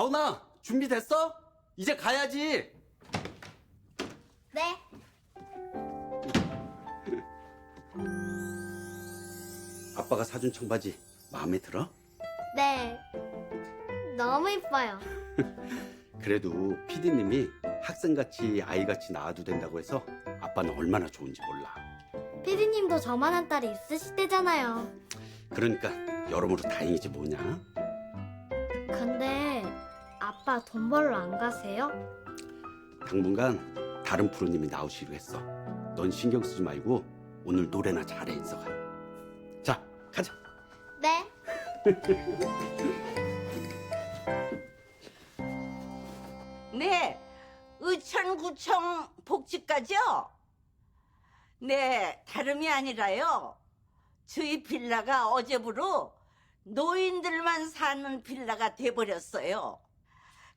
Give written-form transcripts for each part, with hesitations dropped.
가온아, 준비됐어? 이제 가야지. 네. 아빠가 사준 청바지 마음에 들어? 네. 너무 이뻐요. 그래도 피디님이 학생같이 아이같이 낳아도 된다고 해서 아빠는 얼마나 좋은지 몰라. 피디님도 저만한 딸이 있으실 때잖아요. 그러니까 여러모로 다행이지 뭐냐? 근데 아빠 돈 벌러 안 가세요? 당분간 다른 프로님이 나오시기로 했어. 넌 신경 쓰지 말고 오늘 노래나 잘해, 인서가. 자, 가자. 네. 네, 의천구청 복지과죠? 네, 다름이 아니라요. 저희 빌라가 어제부로 노인들만 사는 빌라가 돼버렸어요.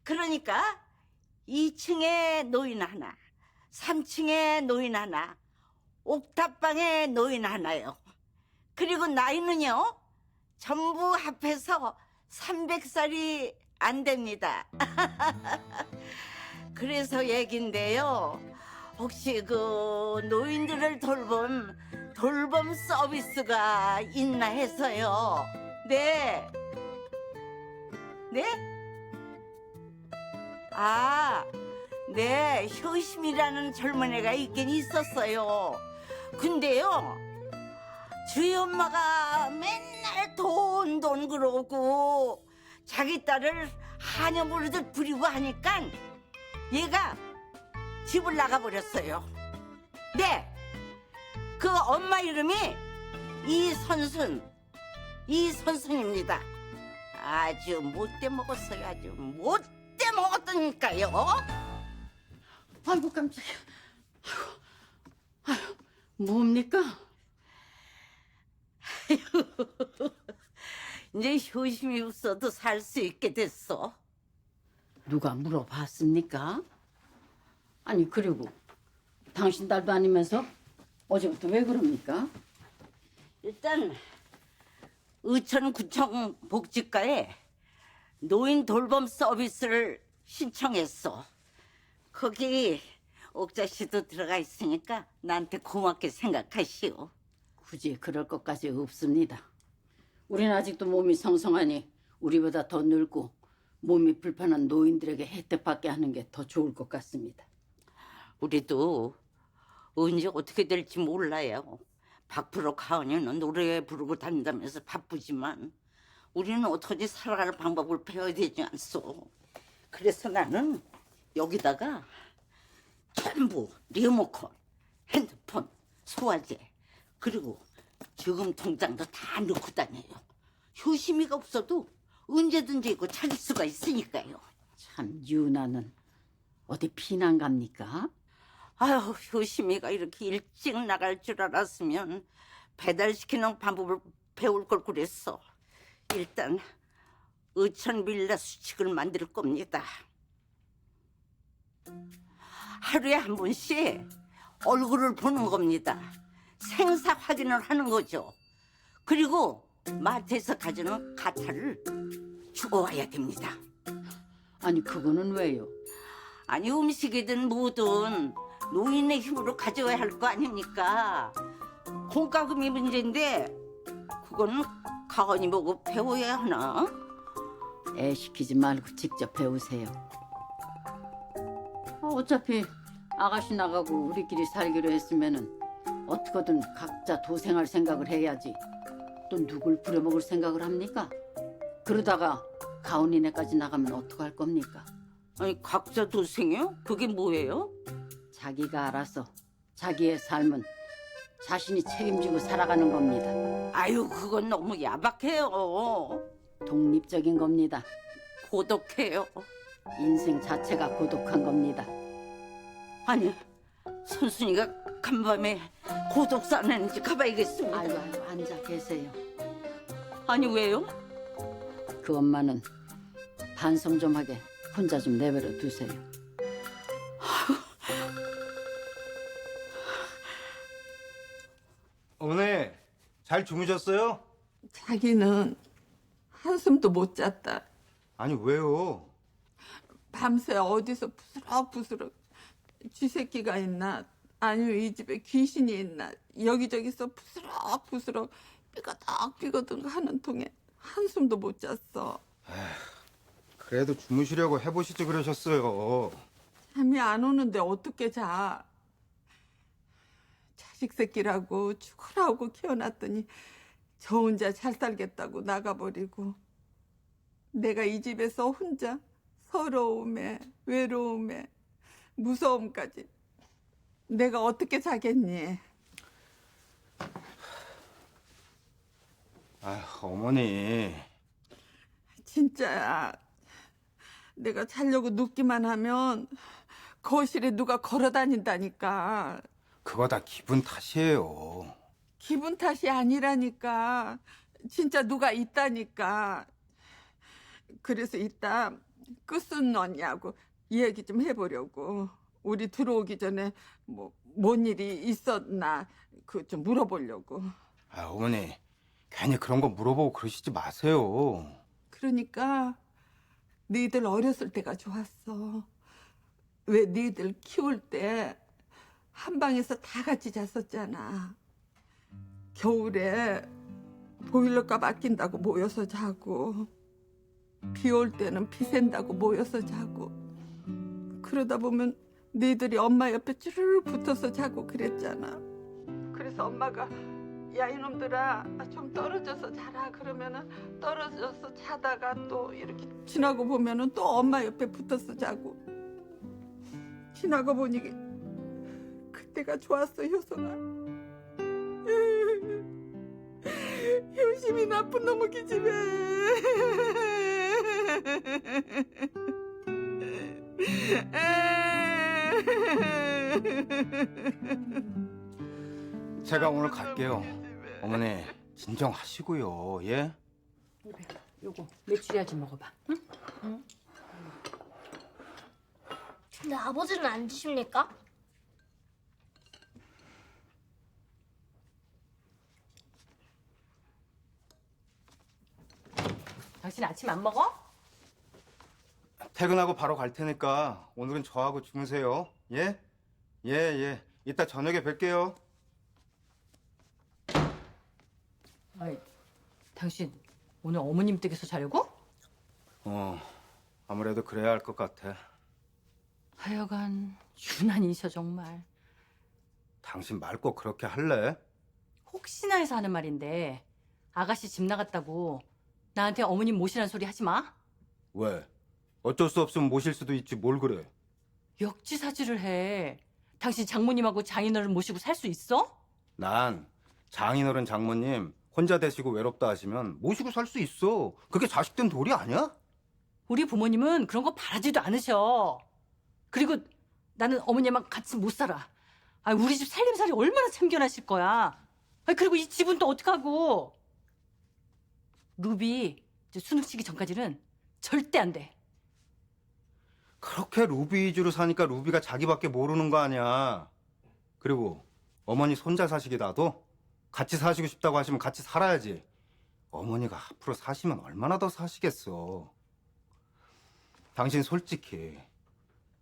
그러니까 2층에 노인 하나, 3층에 노인 하나, 옥탑방에 노인 하나요. 그리고 나이는요, 전부 합해서 300살이 안 됩니다. 그래서 얘긴데요. 혹시 그 노인들을 돌봄 서비스가 있나 해서요. 네. 네? 아, 네. 효심이라는 젊은이가 있긴 있었어요. 근데요. 주희 엄마가 맨날 돈 그러고 자기 딸을 하녀무르듯 부리고 하니까 얘가 집을 나가버렸어요. 네, 그 엄마 이름이 이선순입니다. 아주 못돼 먹었어요. 아주 못돼 먹었다니까요. 아이고 깜짝이야. 아이고, 뭡니까? 이제 효심이 없어도 살 수 있게 됐어. 누가 물어봤습니까? 아니 그리고 당신 딸도 아니면서 어제부터 왜 그럽니까? 일단 의천구청 복지과에 노인 돌봄 서비스를 신청했어. 거기 옥자 씨도 들어가 있으니까 나한테 고맙게 생각하시오. 굳이 그럴 것까지 없습니다. 우린 아직도 몸이 성성하니 우리보다 더 늙고 몸이 불편한 노인들에게 혜택받게 하는 게 더 좋을 것 같습니다. 우리도 언제 어떻게 될지 몰라요. 밖으로 가은이는 노래 부르고 다닌다면서 바쁘지만 우리는 어떻게 살아갈 방법을 배워야 되지 않소. 그래서 나는 여기다가 전부 리모컨, 핸드폰, 소화제 그리고 저금 통장도 다 넣고 다녀요. 효심이가 없어도 언제든지 이거 찾을 수가 있으니까요. 참 유나는 어디 피난 갑니까? 아유, 효심이가 이렇게 일찍 나갈 줄 알았으면 배달시키는 방법을 배울 걸 그랬어. 일단 의천빌라 수칙을 만들 겁니다. 하루에 한 번씩 얼굴을 보는 겁니다. 생사 확인을 하는 거죠. 그리고 마트에서 가져오는 가타를 주워와야 됩니다. 아니 그거는 왜요? 아니 음식이든 뭐든 노인의 힘으로 가져와야 할 거 아닙니까? 공과금이 문제인데 그거는 가은이 보고 배워야 하나? 애 시키지 말고 직접 배우세요. 어차피 아가씨 나가고 우리끼리 살기로 했으면은 어떻게든 각자 도생할 생각을 해야지. 또 누굴 부려먹을 생각을 합니까? 그러다가 가온이네까지 나가면 어떡할 겁니까? 아니 각자 도생이요? 그게 뭐예요? 자기가 알아서 자기의 삶은 자신이 책임지고 살아가는 겁니다. 아유 그건 너무 야박해요. 독립적인 겁니다. 고독해요. 인생 자체가 고독한 겁니다. 아니 선순이가 간밤에 고독사 내는지 가봐야겠습니다. 아유 앉아 계세요. 아니 왜요? 그 엄마는 반성 좀 하게 혼자 좀 내버려 두세요. 어머니, 잘 주무셨어요? 자기는 한숨도 못 잤다. 아니, 왜요? 밤새 어디서 부스럭부스럭 쥐새끼가 있나 아니면 이 집에 귀신이 있나 여기저기서 부스럭부스럭 삐거덕 하는 통에 한숨도 못 잤어. 그래도 주무시려고 해보시지 그러셨어요. 잠이 안 오는데 어떻게 자. 자식 새끼라고 죽으라고 키워놨더니 저 혼자 잘 살겠다고 나가버리고 내가 이 집에서 혼자 서러움에 외로움에 무서움까지 내가 어떻게 자겠니? 어머니. 진짜야. 내가 자려고 눕기만 하면 거실에 누가 걸어 다닌다니까. 그거 다 기분 탓이에요. 기분 탓이 아니라니까. 진짜 누가 있다니까. 그래서 이따 끝은 언니하고 이야기 좀 해보려고. 우리 들어오기 전에 뭔 일이 있었나 그 좀 물어보려고. 어머니, 괜히 그런 거 물어보고 그러시지 마세요. 그러니까 너희들 어렸을 때가 좋았어. 왜 너희들 키울 때 한 방에서 다 같이 잤었잖아. 겨울에 보일러값 아낀다고 모여서 자고 비 올 때는 비 샌다고 모여서 자고 그러다 보면 너희들이 엄마 옆에 쭈르르 붙어서 자고 그랬잖아. 그래서 엄마가 야 이놈들아 좀 떨어져서 자라 그러면은 떨어져서 자다가 또 이렇게 지나고 보면은 또 엄마 옆에 붙어서 자고 지나고 보니 그때가 좋았어 효성아. 효심이 나쁜 놈의 기집애. 제가 오늘 갈게요. 어머니, 진정하시고요. 예? 요거 메추리알 좀 먹어봐. 응? 근데 아버지는 안 드십니까? 당신 아침 안 먹어? 퇴근하고 바로 갈 테니까 오늘은 저하고 주무세요. 예? 예. 이따 저녁에 뵐게요. 아이, 당신 오늘 어머님 댁에서 자려고? 아무래도 그래야 할 것 같아. 하여간 유난히셔 정말. 당신 말 꼭 그렇게 할래? 혹시나 해서 하는 말인데 아가씨 집 나갔다고 나한테 어머님 모시라는 소리 하지 마. 왜? 어쩔 수 없으면 모실 수도 있지 뭘 그래. 역지사지를 해. 당신 장모님하고 장인어른 모시고 살 수 있어? 난 장인어른 장모님 혼자 되시고 외롭다 하시면 모시고 살 수 있어. 그게 자식된 도리 아니야? 우리 부모님은 그런 거 바라지도 않으셔. 그리고 나는 어머님랑 같이 못 살아. 우리 집 살림살이 얼마나 참견하실 거야. 그리고 이 집은 또 어떡하고. 루비 이제 수능 치기 전까지는 절대 안 돼. 그렇게 루비 위주로 사니까 루비가 자기밖에 모르는 거 아니야. 그리고 어머니 손자 사시기 놔도 같이 사시고 싶다고 하시면 같이 살아야지. 어머니가 앞으로 사시면 얼마나 더 사시겠어. 당신 솔직히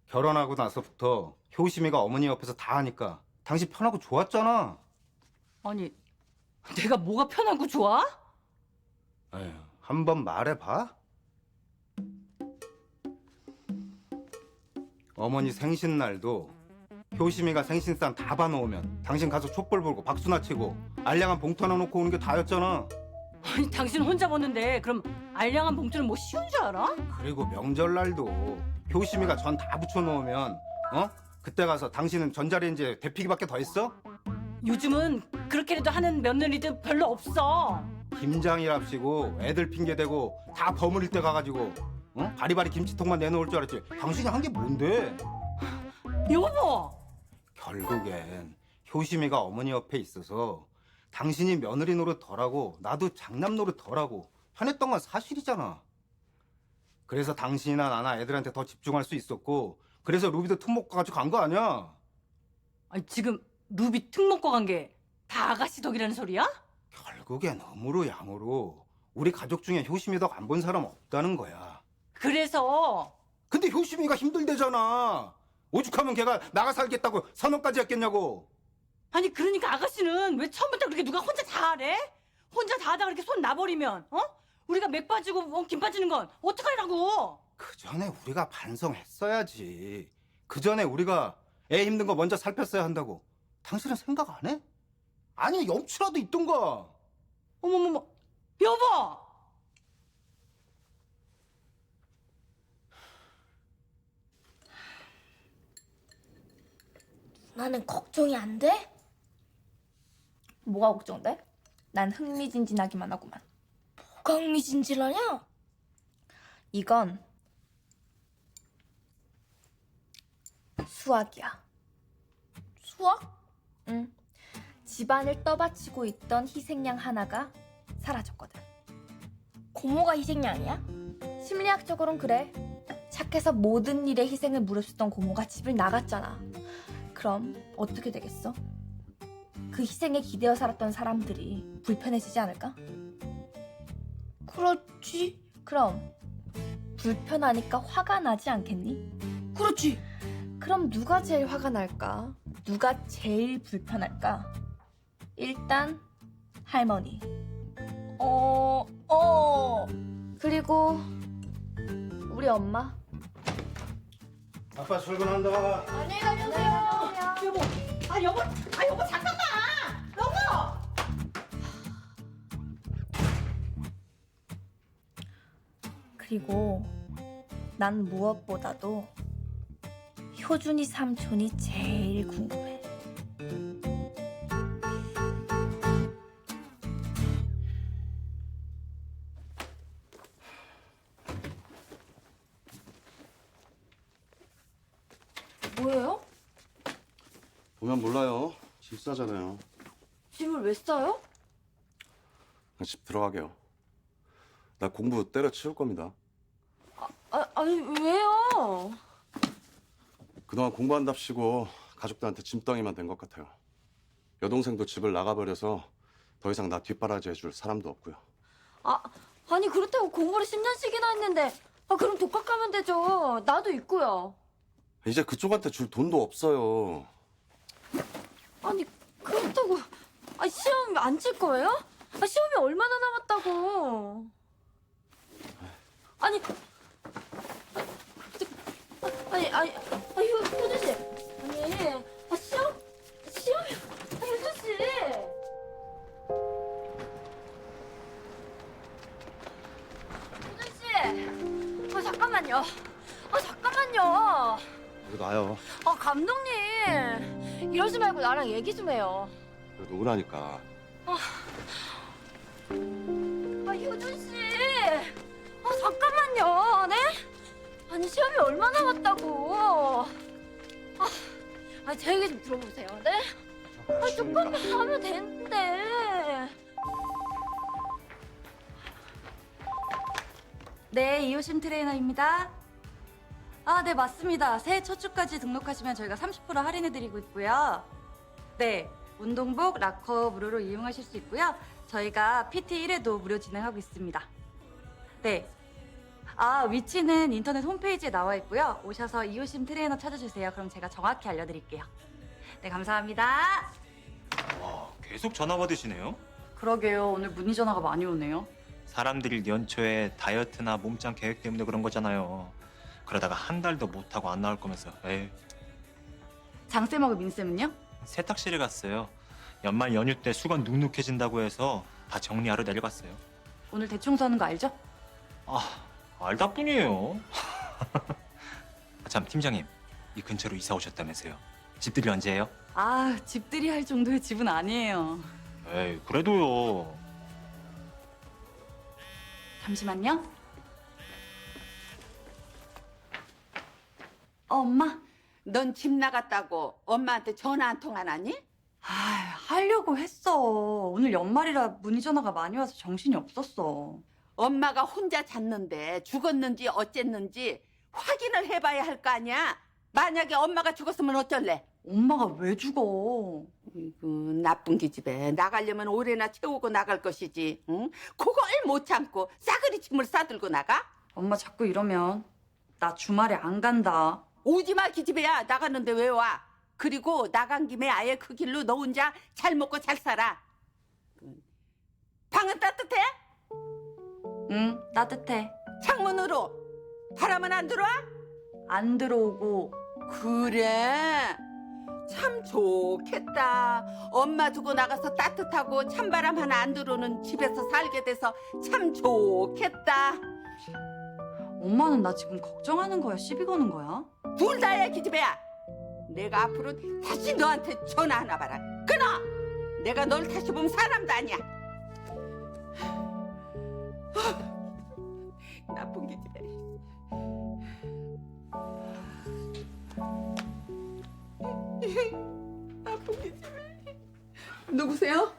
결혼하고 나서부터 효심이가 어머니 옆에서 다 하니까 당신 편하고 좋았잖아. 아니, 내가 뭐가 편하고 좋아? 에휴, 한번 말해봐. 어머니 생신날도 효심이가 생신상 다 봐놓으면 당신 가서 촛불 불고 박수나 치고 알량한 봉투 하나 놓고 오는 게 다였잖아. 아니, 당신 혼자 먹는데 그럼 알량한 봉투는 뭐 쉬운 줄 알아? 그리고 명절날도 효심이가 전 다 붙여놓으면 그때 가서 당신은 전자레인지에 데피기밖에 더 했어? 요즘은 그렇게라도 하는 며느리들 별로 없어. 김장이랍시고 애들 핑계대고 다 버무릴 때 가가지고 바리바리 김치통만 내놓을 줄 알았지. 당신이 한 게 뭔데? 여보! 결국엔 효심이가 어머니 옆에 있어서 당신이 며느리 노릇 덜하고 나도 장남 노릇 덜하고 편했던 건 사실이잖아. 그래서 당신이나 나나 애들한테 더 집중할 수 있었고 그래서 루비도 틈 먹고 가지고 간 거 아니야? 아니, 지금 루비 특 먹고 간 게 다 아가씨 덕이라는 소리야? 결국엔 음으로 양으로 우리 가족 중에 효심이 더 안 본 사람 없다는 거야. 그래서 근데 효심이가 힘들대잖아. 오죽하면 걔가 나가 살겠다고 선언까지 했겠냐고. 아니 그러니까 아가씨는 왜 처음부터 그렇게 누가 혼자 다 하래? 혼자 다 하다가 그렇게 손 놔버리면 우리가 맥 빠지고 김 빠지는 건 어떡하려고? 그 전에 우리가 반성했어야지. 그 전에 우리가 애 힘든 거 먼저 살폈어야 한다고. 당신은 생각 안 해? 아니 염치라도 있던가. 어머머머 여보! 나는 걱정이 안 돼? 뭐가 걱정돼? 난 흥미진진하기만 하구만. 뭐가 흥미진진하냐? 이건 수학이야. 수학? 응. 집안을 떠받치고 있던 희생양 하나가 사라졌거든. 고모가 희생양이야? 심리학적으로는 그래. 착해서 모든 일에 희생을 무릅쓰던 고모가 집을 나갔잖아. 그럼 어떻게 되겠어? 그 희생에 기대어 살았던 사람들이 불편해지지 않을까? 그렇지. 그럼 불편하니까 화가 나지 않겠니? 그렇지. 그럼 누가 제일 화가 날까? 누가 제일 불편할까? 일단 할머니. 그리고 우리 엄마. 아빠 출근한다. 안녕히 가세요. 여보! 여보 잠깐만! 여보! 그리고 난 무엇보다도 효준이 삼촌이 제일 궁금해. 뭐예요? 보면 몰라요. 집 사잖아요. 집을 왜 싸요? 그냥 집 들어가게요. 나 공부 때려치울 겁니다. 아니 왜요? 그동안 공부한답시고 가족들한테 짐덩이만 된 것 같아요. 여동생도 집을 나가버려서 더 이상 나 뒷바라지 해줄 사람도 없고요. 아니 그렇다고 공부를 10년씩이나 했는데 그럼 독학하면 되죠. 나도 있고요. 이제 그쪽한테 줄 돈도 없어요. 아니 그렇다고 시험 안 칠 거예요? 시험이 얼마나 남았다고? 아니 효준 씨 아니 시험이 효준 씨 효준 씨 잠깐만요. 잠깐만요. 그래도 나요. 감독님 이러지 말고 나랑 얘기 좀 해요. 그래도 오라니까. 효준 씨, 잠깐만요, 네? 아니 시험이 얼마 남았다고? 제 얘기 좀 들어보세요, 네? 조금만 하면 되는데. 네, 이호심 트레이너입니다. 네, 맞습니다. 새해 첫 주까지 등록하시면 저희가 30% 할인해드리고 있고요. 네, 운동복, 락커 무료로 이용하실 수 있고요. 저희가 PT 1회도 무료 진행하고 있습니다. 네. 위치는 인터넷 홈페이지에 나와 있고요. 오셔서 이호심 트레이너 찾아주세요. 그럼 제가 정확히 알려드릴게요. 네, 감사합니다. 와, 계속 전화 받으시네요. 그러게요. 오늘 문의 전화가 많이 오네요. 사람들이 연초에 다이어트나 몸짱 계획 때문에 그런 거잖아요. 그러다가 한 달도 못하고 안 나올 거면서. 에이. 장쌤하고 민쌤은요? 세탁실에 갔어요. 연말 연휴 때 수건 눅눅해진다고 해서 다 정리하러 내려갔어요. 오늘 대청소하는 거 알죠? 알다 뿐이에요. 참, 팀장님. 이 근처로 이사 오셨다면서요. 집들이 언제예요? 집들이 할 정도의 집은 아니에요. 에이, 그래도요. 잠시만요. 엄마. 넌 집 나갔다고 엄마한테 전화 한 통 안 하니? 하려고 했어. 오늘 연말이라 문의 전화가 많이 와서 정신이 없었어. 엄마가 혼자 잤는데 죽었는지 어쨌는지 확인을 해봐야 할 거 아니야? 만약에 엄마가 죽었으면 어쩔래? 엄마가 왜 죽어? 나쁜 기집애. 나가려면 오래나 채우고 나갈 것이지. 응? 그걸 못 참고 싸그리 짐을 싸들고 나가? 엄마 자꾸 이러면 나 주말에 안 간다. 오지 마 기집애야. 나갔는데 왜 와? 그리고 나간 김에 아예 그 길로 너 혼자 잘 먹고 잘 살아. 방은 따뜻해? 응, 따뜻해. 창문으로 바람은 안 들어와? 안 들어오고. 그래. 참 좋겠다. 엄마 두고 나가서 따뜻하고 찬바람 하나 안 들어오는 집에서 살게 돼서 참 좋겠다. 엄마는 나 지금 걱정하는 거야? 시비 거는 거야? 둘 다야 기집애야. 내가 앞으로 다시 너한테 전화 하나 봐라. 끊어. 내가 널 다시 보면 사람도 아니야. 나쁜 기집애. 나쁜 기집애. 누구세요?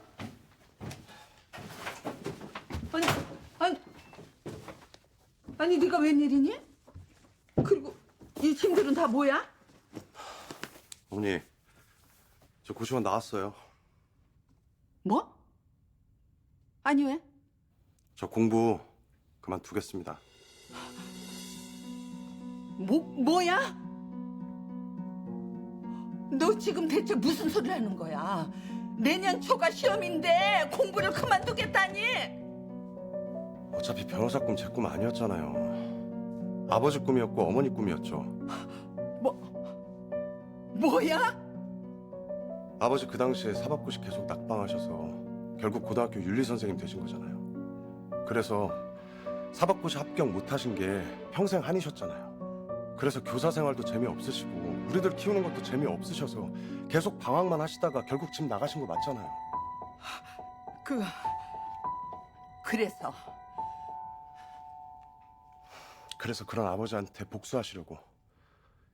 아니 네가 웬일이니? 그리고 이 짐들은 다 뭐야? 어머니, 저 고시원 나왔어요. 뭐? 아니 왜? 저 공부 그만두겠습니다. 뭐야? 너 지금 대체 무슨 소리를 하는 거야? 내년 초가 시험인데 공부를 그만두겠다니? 어차피 변호사 꿈 제 꿈 아니었잖아요. 아버지 꿈이었고 어머니 꿈이었죠. 뭐야? 아버지 그 당시에 사법고시 계속 낙방하셔서 결국 고등학교 윤리 선생님 되신 거잖아요. 그래서 사법고시 합격 못하신 게 평생 한이셨잖아요. 그래서 교사 생활도 재미없으시고 우리들 키우는 것도 재미없으셔서 계속 방황만 하시다가 결국 집 나가신 거 맞잖아요. 그래서 그런 아버지한테 복수하시려고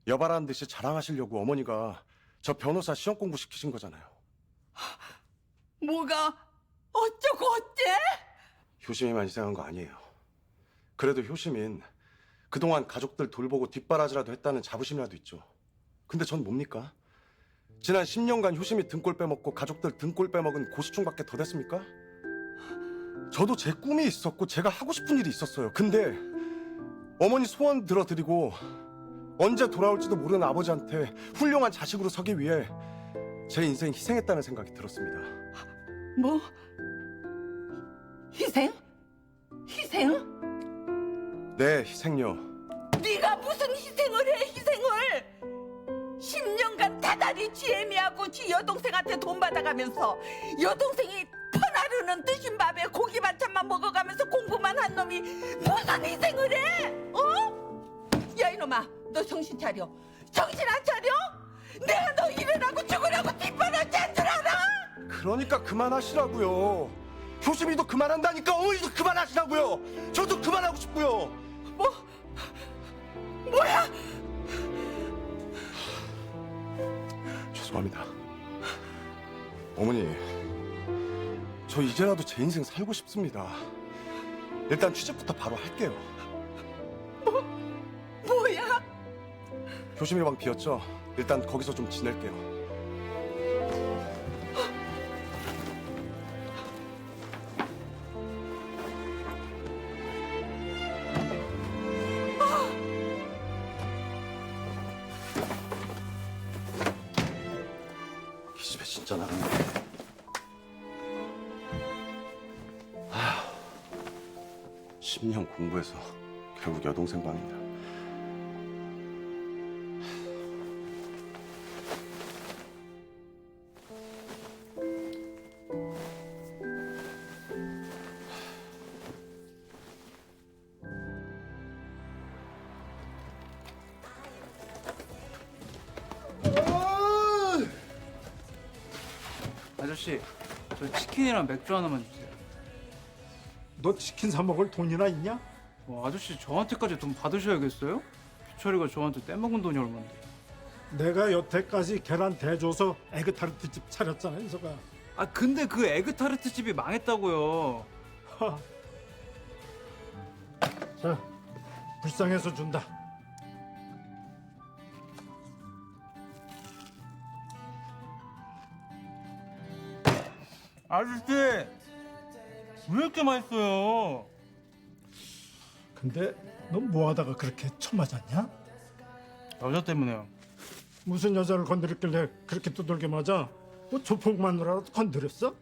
여바라는 듯이 자랑하시려고 어머니가 저 변호사 시험 공부 시키신 거잖아요. 뭐가 어쩌고 어째? 효심이만 희생한 거 아니에요. 그래도 효심인 그동안 가족들 돌보고 뒷바라지라도 했다는 자부심이라도 있죠. 근데 전 뭡니까? 지난 10년간 효심이 등골 빼먹고 가족들 등골 빼먹은 고시충밖에 더 됐습니까? 저도 제 꿈이 있었고 제가 하고 싶은 일이 있었어요. 근데 어머니 소원 들어드리고 언제 돌아올지도 모르는 아버지한테 훌륭한 자식으로 서기 위해 제 인생 희생했다는 생각이 들었습니다. 뭐? 희생? 희생? 네, 희생요. 네가 무슨 희생을 해, 희생을! 10년간 다달이 지애미하고 지 여동생한테 돈 받아가면서 여동생이 퍼나르는 뜨신 밥에 고기 반찬만 먹어가면서 공부만 한 놈이 무슨 희생을 해? 어? 야 이놈아, 너 정신 차려. 정신 안 차려? 내가 너 일어나고 죽으라고 뒷바라지 한 줄 알아? 그러니까 그만하시라고요. 효심이도 그만한다니까 어머니도 그만하시라고요. 저도 그만하고 싶고요. 뭐야? 죄송합니다. 어머니, 저 이제라도 제 인생 살고 싶습니다. 일단 취직부터 바로 할게요. 뭐야? 효심이 방 비었죠? 일단 거기서 좀 지낼게요. 이 집에 진짜 나간 거야. 10년 공부해서 결국 여동생 방이야. 아저씨, 저 치킨이랑 맥주 하나만 주세요. 너 치킨 사 먹을 돈이나 있냐? 아저씨 저한테까지 돈 받으셔야겠어요? 규철이가 저한테 떼먹은 돈이 얼만데. 내가 여태까지 계란 대줘서 에그타르트 집 차렸잖아, 인서가. 아 근데 그 에그타르트 집이 망했다고요. 자, 불쌍해서 준다. 아저씨 왜 이렇게 맛있어요? 근데 너 뭐하다가 그렇게 쳐맞았냐? 여자 때문에요. 무슨 여자를 건드렸길래 그렇게 두들겨 맞아? 뭐 조폭 마누라라도 건드렸어?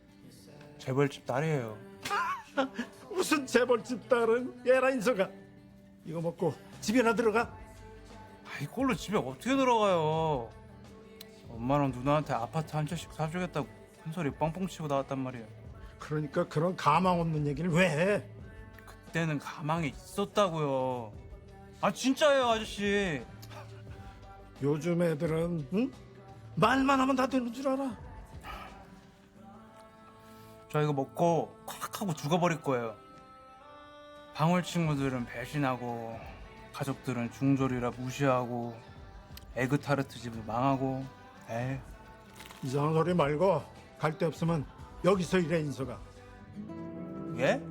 재벌집 딸이에요. 무슨 재벌집 딸은 얘라 인서가. 이거 먹고 집에나 들어가. 아, 이꼴로 집에 어떻게 들어가요? 엄마랑 누나한테 아파트 한 채씩 사주겠다고 큰 소리 뻥뻥 치고 나왔단 말이에요. 그러니까 그런 가망 없는 얘기를 왜 해? 그때는 가망이 있었다고요. 아 진짜예요 아저씨. 요즘 애들은 응? 말만 하면 다 되는 줄 알아. 저 이거 먹고 콱 하고 죽어버릴 거예요. 방울 친구들은 배신하고 가족들은 중졸이라 무시하고 에그타르트 집은 망하고. 에이. 이상한 소리 말고 갈 데 없으면 여기서 일해 인서가. 예?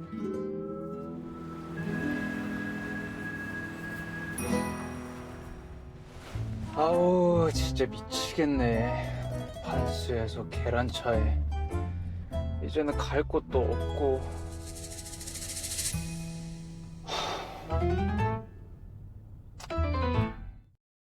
아우 진짜 미치겠네. 반스에서 계란차에 이제는 갈 곳도 없고